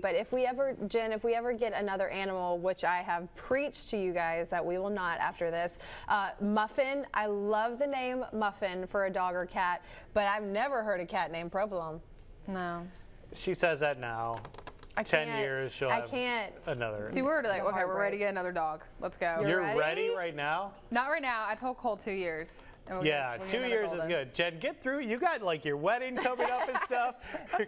But if we ever, Jen, if we ever get another animal, which I have preached to you guys that we will not after this, Muffin. I love the name Muffin for a dog or cat, but I've never heard a cat named Provolone. No. She says that now. 10 years, she'll have another. See, we're like, okay, we're ready to get another dog. Let's go. You're ready right now? Not right now. I told Cole 2 years. Yeah, 2 years is good. Jen, get through. You got like your wedding coming up and stuff.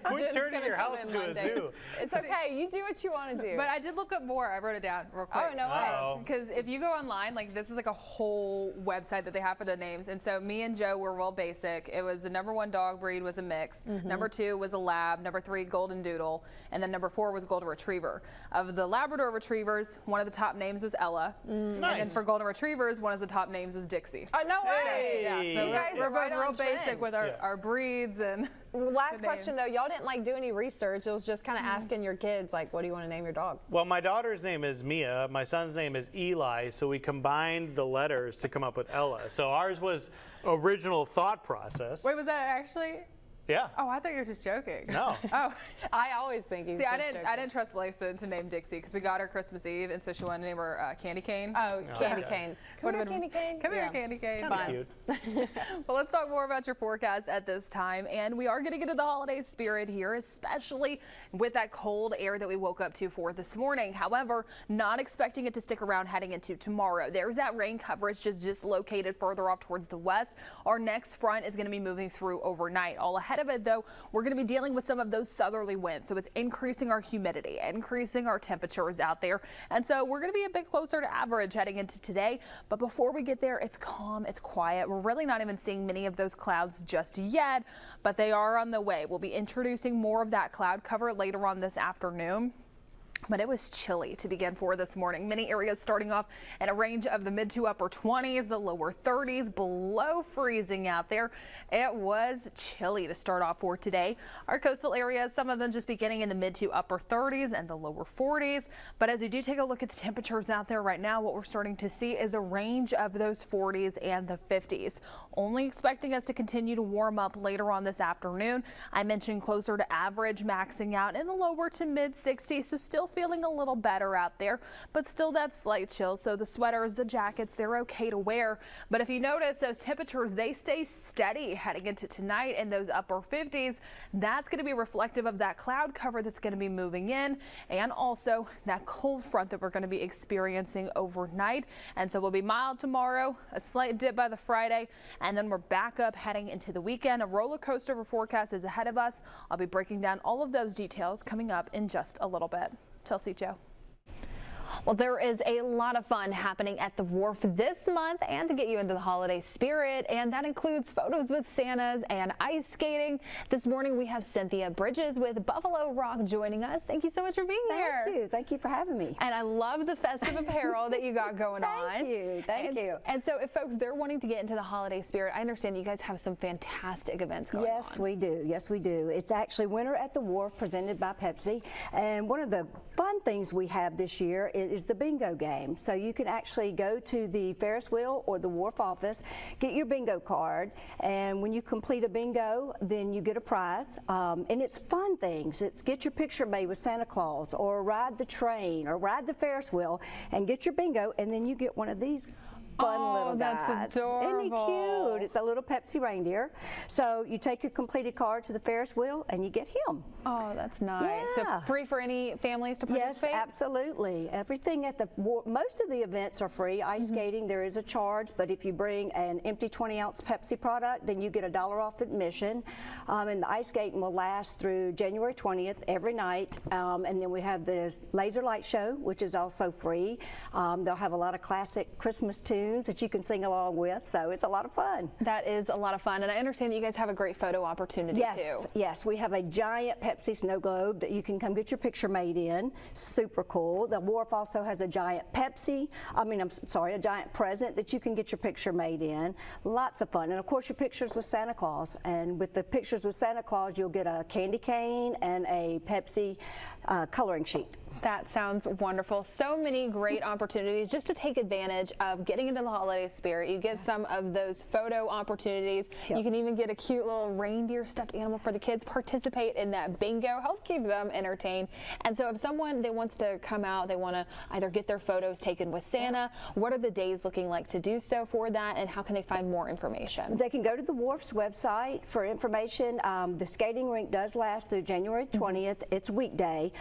Quit turning your house into a zoo. It's okay. You do what you want to do. But I did look up more. I wrote it down real quick. Oh, no way. Because if you go online, like this is like a whole website that they have for the names. And so me and Joe were real basic. It was the #1 dog breed was a mix. #2 was a lab. #3 golden doodle. And then #4 was golden retriever. Of the Labrador retrievers, one of the top names was Ella. Nice. And then for golden retrievers, one of the top names was Dixie. Oh, no way. Yeah, so you guys we're are right both real on trend. basic with our breeds and Last question though, y'all didn't like do any research. It was just kind of asking your kids like, what do you want to name your dog? Well, my daughter's name is Mia. My son's name is Eli. So we combined the letters to come up with Ella. So ours was original thought process. Wait, was that actually? Yeah. Oh, I thought you were just joking. No. Oh. I always think he's See, just I didn't trust Layson to name Dixie because we got her Christmas Eve, and so she wanted to name her Candy Cane. Oh, Candy Cane. Come here, Candy Candy Cane. Come here, Candy Cane. Cute. Well, let's talk more about your forecast at this time, and we are going to get into the holiday spirit here, especially with that cold air that we woke up to for this morning. However, not expecting it to stick around heading into tomorrow. There's that rain coverage just located further off towards the west. Our next front is going to be moving through overnight. All ahead of it, though, we're going to be dealing with some of those southerly winds, so it's increasing our humidity, increasing our temperatures out there, and so we're going to be a bit closer to average heading into today. But before we get there, it's calm, it's quiet. We're really not even seeing many of those clouds just yet, but they are on the way. We'll be introducing more of that cloud cover later on this afternoon. But it was chilly to begin for this morning. Many areas starting off in a range of the mid to upper 20s, the lower 30s, below freezing out there. It was chilly to start off for today. Our coastal areas, some of them just beginning in the mid to upper 30s and the lower 40s. But as you do take a look at the temperatures out there right now, what we're starting to see is a range of those 40s and the 50s. Only expecting us to continue to warm up later on this afternoon. I mentioned closer to average, maxing out in the lower to mid 60s, so still feeling a little better out there, but still that slight chill. So the sweaters, the jackets, they're okay to wear. But if you notice, those temperatures, they stay steady heading into tonight in those upper 50s. That's going to be reflective of that cloud cover that's going to be moving in, and also that cold front that we're going to be experiencing overnight. And so we'll be mild tomorrow, a slight dip by the Friday, and then we're back up heading into the weekend. A roller coaster forecast is ahead of us. I'll be breaking down all of those details coming up in just a little bit. Chelsea, Joe. Well, there is a lot of fun happening at the Wharf this month and to get you into the holiday spirit, and that includes photos with Santas and ice skating. This morning we have Cynthia Bridges with Buffalo Rock joining us. Thank you so much for being here. Thank you. Thank you for having me. And I love the festive apparel that you got going on. Thank you. Thank you. And so if folks, they're wanting to get into the holiday spirit, I understand you guys have some fantastic events going on. Yes, we do. Yes, we do. It's actually Winter at the Wharf presented by Pepsi. And one of the fun things we have this year is the bingo game. So you can actually go to the Ferris wheel or the Wharf office, get your bingo card, and when you complete a bingo, then you get a prize. And it's fun things. It's get your picture made with Santa Claus, or ride the train, or ride the Ferris wheel, and get your bingo, and then you get one of these fun little guys. That's adorable. Isn't he cute? It's a little Pepsi reindeer. So you take your completed card to the Ferris wheel and you get him. Oh, that's nice. Yeah. So free for any families to participate? Yes, absolutely. Everything at the most of the events are free. Ice skating, there is a charge, but if you bring an empty 20-ounce Pepsi product, then you get $1 off admission. And the ice skating will last through January 20th every night. And then we have the laser light show, which is also free. They'll have a lot of classic Christmas tunes that you can sing along with, so it's a lot of fun. That is a lot of fun, and I understand that you guys have a great photo opportunity too. Yes, we have a giant Pepsi snow globe that you can come get your picture made in. Super cool. The Wharf also has a giant a giant present that you can get your picture made in. Lots of fun, and of course your pictures with Santa Claus. And with the pictures with Santa Claus, you'll get a candy cane and a Pepsi coloring sheet. That sounds wonderful. So many great opportunities just to take advantage of getting into the holiday spirit. You get some of those photo opportunities. Yep. You can even get a cute little reindeer stuffed animal for the kids, participate in that bingo, help keep them entertained. And so if someone wants to come out, they want to either get their photos taken with Santa, what are the days looking like to do so for that, and how can they find more information? They can go to the Wharf's website for information. The skating rink does last through January 20th. It's weekday.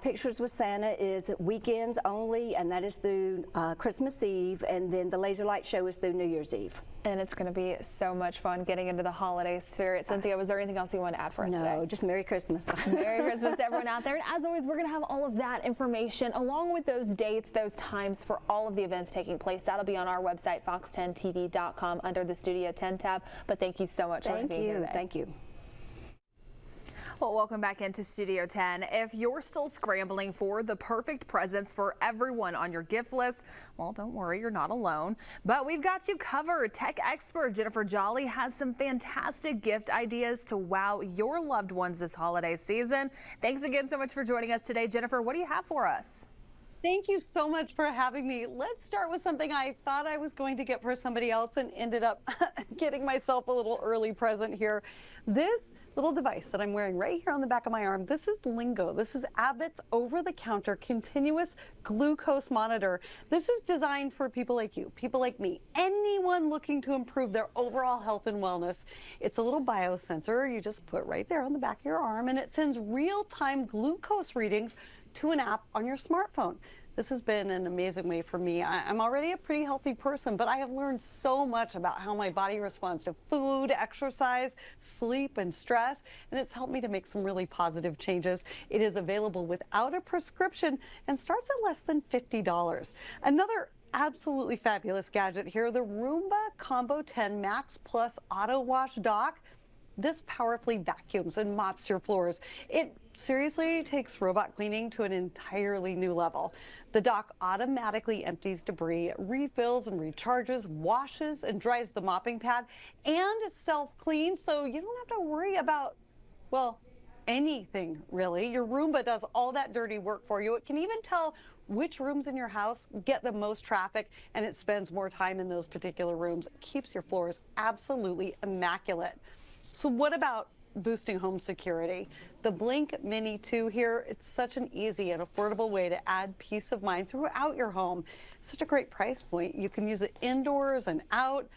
Pictures with Santa is weekends only, and that is through Christmas Eve, and then the laser light show is through New Year's Eve. And it's going to be so much fun getting into the holiday spirit. Cynthia, was there anything else you want to add for us today? No, just Merry Christmas. Merry Christmas to everyone out there. And as always, we're going to have all of that information along with those dates, those times for all of the events taking place. That'll be on our website, fox10tv.com, under the Studio 10 tab. But thank you so much for being here today. Thank you. Well, welcome back into Studio 10. If you're still scrambling for the perfect presents for everyone on your gift list, well, don't worry, you're not alone. But we've got you covered. Tech expert Jennifer Jolly has some fantastic gift ideas to wow your loved ones this holiday season. Thanks again so much for joining us today. Jennifer, what do you have for us? Thank you so much for having me. Let's start with something I thought I was going to get for somebody else and ended up getting myself a little early present here. This little device that I'm wearing right here on the back of my arm, this is Lingo. This is Abbott's over-the-counter continuous glucose monitor. This is designed for people like you, people like me, anyone looking to improve their overall health and wellness. It's a little biosensor you just put right there on the back of your arm, and it sends real-time glucose readings to an app on your smartphone. This has been an amazing way for me. I'm already a pretty healthy person, but I have learned so much about how my body responds to food, exercise, sleep, and stress, and it's helped me to make some really positive changes. It is available without a prescription and starts at less than $50. Another absolutely fabulous gadget here, the Roomba Combo 10 Max Plus Auto Wash Dock. This powerfully vacuums and mops your floors. It seriously takes robot cleaning to an entirely new level. The dock automatically empties debris, refills and recharges, washes and dries the mopping pad, and self-cleans, so you don't have to worry about, well, anything really. Your Roomba does all that dirty work for you. It can even tell which rooms in your house get the most traffic, and it spends more time in those particular rooms. It keeps your floors absolutely immaculate. So what about boosting home security? The Blink Mini 2 here, it's such an easy and affordable way to add peace of mind throughout your home. Such a great price point. You can use it indoors and out.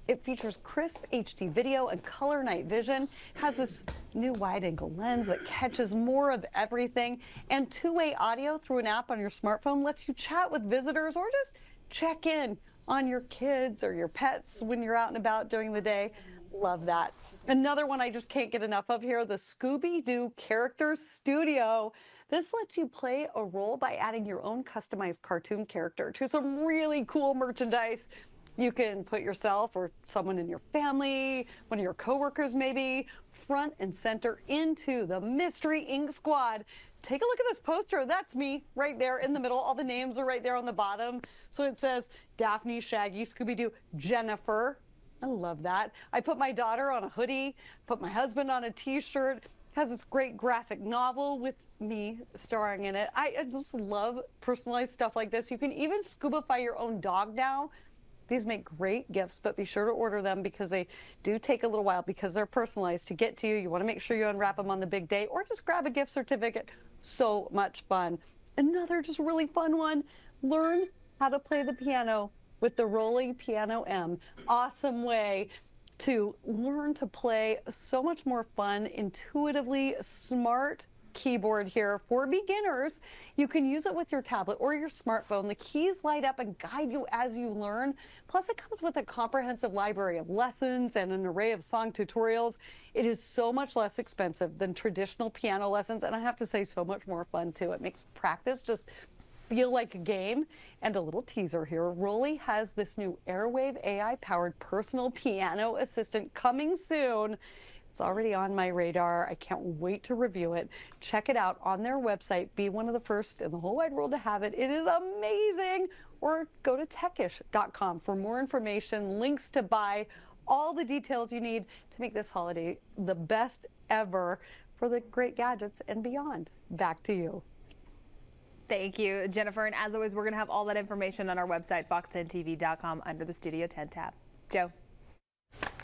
It features crisp HD video and color night vision, has this new wide-angle lens that catches more of everything, and two-way audio through an app on your smartphone lets you chat with visitors or just check in on your kids or your pets when you're out and about during the day. Love that. Another one I just can't get enough of here, the Scooby-Doo Character Studio. This lets you play a role by adding your own customized cartoon character to some really cool merchandise. You can put yourself or someone in your family, one of your coworkers maybe, front and center into the Mystery Inc. Squad. Take a look at this poster. That's me right there in the middle. All the names are right there on the bottom. So it says Daphne, Shaggy, Scooby-Doo, Jennifer. I love that. I put my daughter on a hoodie, put my husband on a t-shirt, has this great graphic novel with me starring in it. I just love personalized stuff like this. You can even scuba-fy your own dog now. These make great gifts, but be sure to order them because they do take a little while because they're personalized to get to you. You want to make sure you unwrap them on the big day or just grab a gift certificate. So much fun. Another just really fun one, learn how to play the piano with the Rolly Piano M. Awesome way to learn to play so much more fun, intuitively smart keyboard here for beginners. You can use it with your tablet or your smartphone. The keys light up and guide you as you learn. Plus it comes with a comprehensive library of lessons and an array of song tutorials. It is so much less expensive than traditional piano lessons, and I have to say so much more fun too. It makes practice just feel like a game. And a little teaser here, Rolly has this new Airwave AI-powered personal piano assistant coming soon. It's already on my radar. I can't wait to review it. Check it out on their website. Be one of the first in the whole wide world to have it. It is amazing. Or go to techish.com for more information, links to buy, all the details you need to make this holiday the best ever for the great gadgets and beyond. Back to you. Thank you, Jennifer. And as always, we're going to have all that information on our website, fox10tv.com, under the Studio 10 tab. Joe.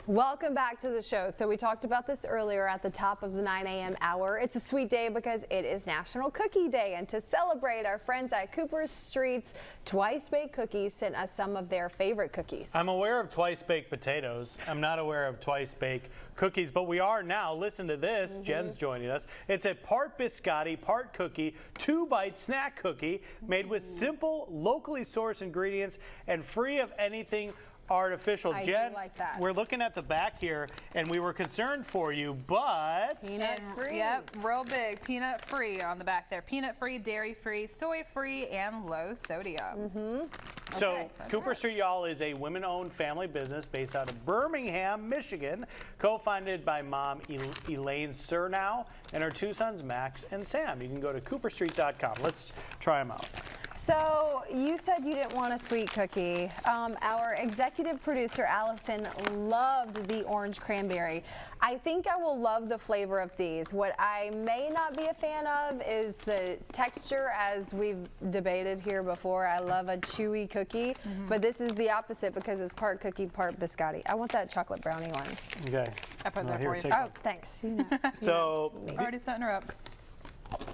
Welcome back to the show. So we talked about this earlier at the top of the 9 a.m. hour. It's a sweet day because it is National Cookie Day. And to celebrate, our friends at Cooper Street's Twice Baked Cookies sent us some of their favorite cookies. I'm aware of twice baked potatoes. I'm not aware of twice baked cookies, but we are now. Listen to this. Jen's joining us. It's a part biscotti, part cookie, 2-bite snack cookie made with simple, locally sourced ingredients and free of anything artificial. I do Jen, like that. we're looking at the back here, and we were concerned for you, but Peanut free. Yep, real big. Peanut free on the back there. Peanut free, dairy free, soy free, and low sodium. So Okay. Cooper Street, y'all, is a women-owned family business based out of Birmingham, Michigan, co-founded by mom Elaine Surnow and her 2 sons, Max and Sam. You can go to cooperstreet.com. Let's try them out. So you said you didn't want a sweet cookie. Our executive producer, Allison, loved the orange cranberry. I think I will love the flavor of these. What I may not be a fan of is the texture, as we've debated here before. I love a chewy cookie, but this is the opposite because it's part cookie, part biscotti. I want that chocolate brownie one. Okay. I put Well, that here, for you. take Oh, one. thanks. You know. So Already setting her up.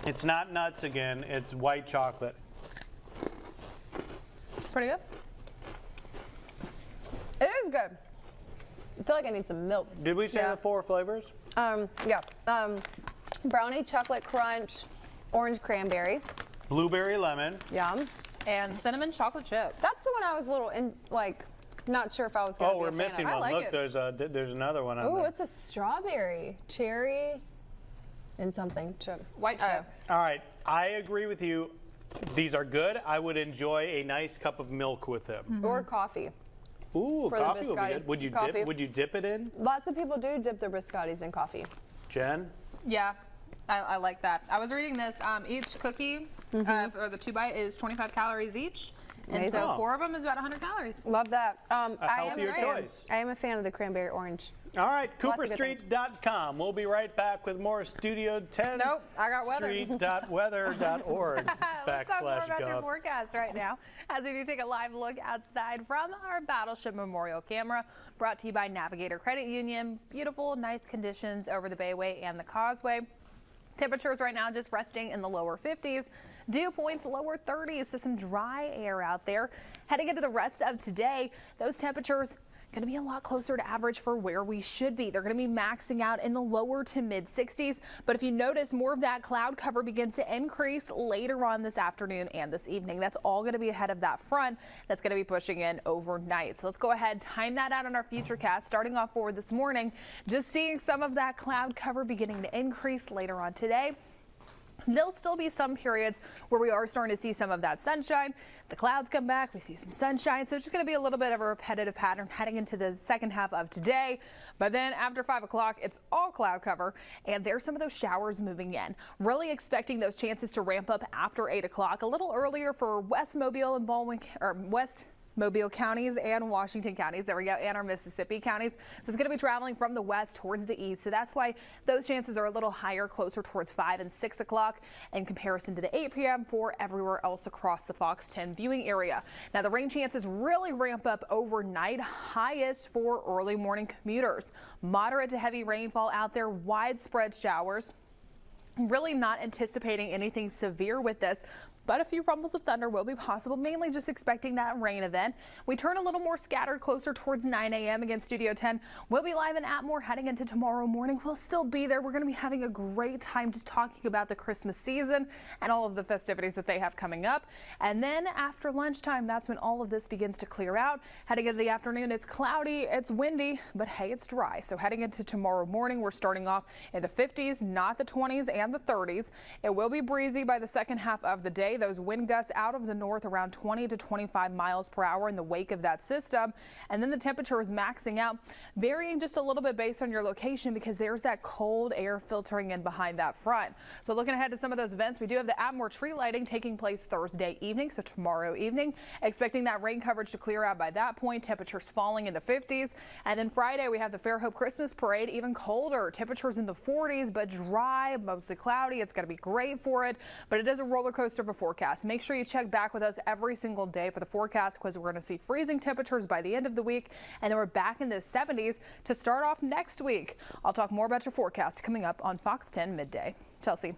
it's not nuts again. It's white chocolate. It's pretty good. It is good. I feel like I need some milk. Did we say Yeah. the 4 flavors? Yeah. Brownie, chocolate crunch, orange cranberry. Blueberry lemon. Yum. And cinnamon chocolate chip. That's the one I was a little not sure if I was going to Oh, be we're a fan missing of. one. like Look, it. there's another one on Ooh, there. it's a strawberry, cherry, and something. White chip. All right, I agree with you. These are good. I would enjoy a nice cup of milk with them. Or coffee. Ooh, For the coffee would be biscotti. good. Would you Coffee. dip it in, Lots of people do dip their biscottis in coffee. Jen? Yeah, I like that. I was reading this. Each cookie, or the 2-bite, is 25 calories each. And so Amazing. 4 of them is about 100 calories. Love that. I am healthier a fan. choice. I am a fan of the cranberry orange. All right, Lots of good things. cooperstreet.com. We'll be right back with more Studio 10. Nope, I got weather. Street.weather.org Let's talk more about your /gov. forecast right now as we do take a live look outside from our Battleship Memorial camera, brought to you by Navigator Credit Union. Beautiful, nice conditions over the Bayway and the Causeway. Temperatures right now just resting in the lower 50s. Dew points lower 30s, so some dry air out there. Heading into the rest of today, those temperatures going to be a lot closer to average for where we should be. They're going to be maxing out in the lower to mid 60s. But if you notice, more of that cloud cover begins to increase later on this afternoon and this evening. That's all going to be ahead of that front that's going to be pushing in overnight. So let's go ahead, time that out on our futurecast. Starting off forward this morning, just seeing some of that cloud cover beginning to increase later on today. There'll still be some periods where we are starting to see some of that sunshine. The clouds come back, we see some sunshine. So it's just going to be a little bit of a repetitive pattern heading into the second half of today. But then after 5 o'clock, it's all cloud cover, and there's some of those showers moving in. Really expecting those chances to ramp up after 8 o'clock, a little earlier for West Mobile and Baldwin, or West Mobile counties and Washington counties, there we go, and our Mississippi counties. So it's going to be traveling from the west towards the east. So that's why those chances are a little higher, closer towards 5 and 6 o'clock in comparison to the 8 p.m. for everywhere else across the Fox 10 viewing area. Now the rain chances really ramp up overnight, highest for early morning commuters. Moderate to heavy rainfall out there, widespread showers. Really not anticipating anything severe with this, but a few rumbles of thunder will be possible, mainly just expecting that rain event. We turn a little more scattered closer towards 9 a.m. Again, Studio 10 will be live in Atmore heading into tomorrow morning. We'll still be there. We're going to be having a great time just talking about the Christmas season and all of the festivities that they have coming up. And then after lunchtime, that's when all of this begins to clear out. Heading into the afternoon, it's cloudy, it's windy, but hey, it's dry. So heading into tomorrow morning, we're starting off in the 50s, not the 20s and the 30s. It will be breezy by the second half of the day. Those wind gusts out of the north around 20 to 25 miles per hour in the wake of that system. And then the temperature is maxing out, varying just a little bit based on your location because there's that cold air filtering in behind that front. So looking ahead to some of those events, we do have the Atmore tree lighting taking place Thursday evening, so tomorrow evening. Expecting that rain coverage to clear out by that point, temperatures falling in the 50s. And then Friday, we have the Fairhope Christmas Parade, even colder, temperatures in the 40s, but dry, mostly mostly cloudy. It's going to be great for it, but it is a roller coaster of a forecast. Make sure you check back with us every single day for the forecast, because we're going to see freezing temperatures by the end of the week, and then we're back in the 70s to start off next week. I'll talk more about your forecast coming up on Fox 10 midday. Chelsea.